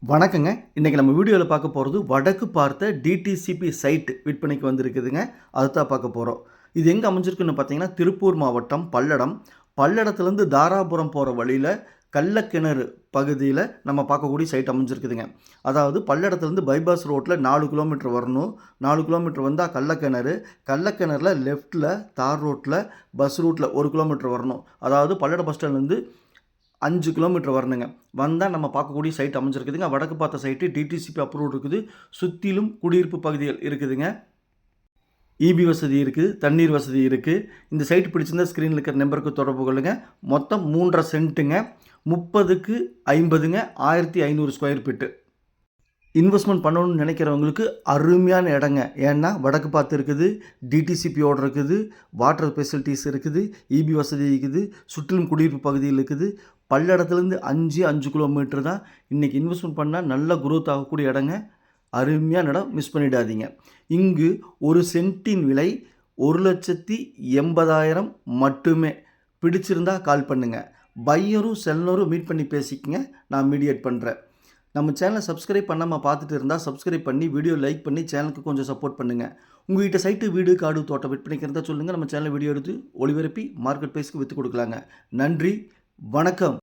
வணக்கங்க. இன்னைக்கு நம்ம வீடியோல பார்க்க போறது வடக்கு பார்த்த டிடிசிபி சைட் விற்பனைக்கு வந்திருக்குதுங்க. அதத்தான் பார்க்க போறோம். இது எங்க அமைஞ்சிருக்குன்னு பார்த்தீங்கன்னா, திருப்பூர் மாவட்டம் பல்லடம். பல்லடத்துலேருந்து தாராபுரம் போற வழியில கள்ளக்கிணறு பகுதியில நம்ம பார்க்கக்கூடிய சைட் அமைஞ்சிருக்குதுங்க. அதாவது பல்லடத்துலேருந்து பைபாஸ் ரோட்ல 4 கிலோமீட்டர் வரணும். 4 கிலோமீட்டர் வந்தா கள்ளக்கிணறு. கள்ளக்கிணறுல லெஃப்ட்ல தார் ரோட்ல பஸ் ரூட்ல 1 கிலோமீட்டர் வரணும். அதாவது பல்லடம் பஸ் ஸ்டாண்ட்லேருந்து 5 கிலோமீட்டர் வரணுங்க. வந்தா நம்ம பார்க்கக்கூடிய சைட் அமைஞ்சிருக்குதுங்க. வடக்கு பார்த்த சைட்டு டிடிசிபி அப்ரூவ்ட் இருக்குது. சுத்திலும் குடியிருப்பு பகுதிகள் இருக்குதுங்க. ஈபி வசதி இருக்குது. தண்ணீர் வசதி இருக்குது. இந்த சைட் பிடிச்சிருந்தா ஸ்க்ரீனில் இருக்கிற நம்பருக்கு தொடர்பு கொள்ளுங்க. மொத்தம் 3.5 சென்ட்டுங்க. 30க்கு 50ங்க. 1500 ஸ்கொயர் ஃபீட்டு. இன்வெஸ்ட்மெண்ட் பண்ணணும்னு நினைக்கிறவங்களுக்கு அருமையான இடங்க. ஏன்னா வடக்கு பார்த்து இருக்குது, டிடிசிபியோடு இருக்குது, வாட்டர் ஃபெசிலிட்டிஸ் இருக்குது, இபி வசதி இருக்குது, சுற்றிலும் குடியிருப்பு பகுதியில் இருக்குது. பல்லடத்துலேருந்து 5 கிலோமீட்டர் தான். இன்றைக்கி இன்வெஸ்ட்மெண்ட் பண்ணால் நல்ல குரோத் ஆகக்கூடிய இடங்க. அருமையான இடம், மிஸ் பண்ணிடாதீங்க. இங்கு ஒரு சென்ட்டின் விலை 1,80,000 மட்டுமே. பிடிச்சிருந்தா கால் பண்ணுங்கள். பையரும் செல்லரும் மீட் பண்ணி பேசிக்கங்க. நான் மீடியேட் பண்ணுறேன். நம்ம சேனலை சப்ஸ்கிரைப் பண்ணாமல் பார்த்துட்டு இருந்தால் சப்ஸ்கிரைப் பண்ணி வீடியோ லைக் பண்ணி சேனலுக்கு கொஞ்சம் சப்போர்ட் பண்ணுங்கள். உங்கள்கிட்ட சைட்டு வீடு காடு தோட்டம் விற்பனைக்கிறதா சொல்லுங்கள். நம்ம சேனலில் வீடியோ எடுத்து ஒளிபரப்பி மார்க்கெட் ப்ரைஸ்க்கு விற்று கொடுக்கலாங்க. நன்றி, வணக்கம்.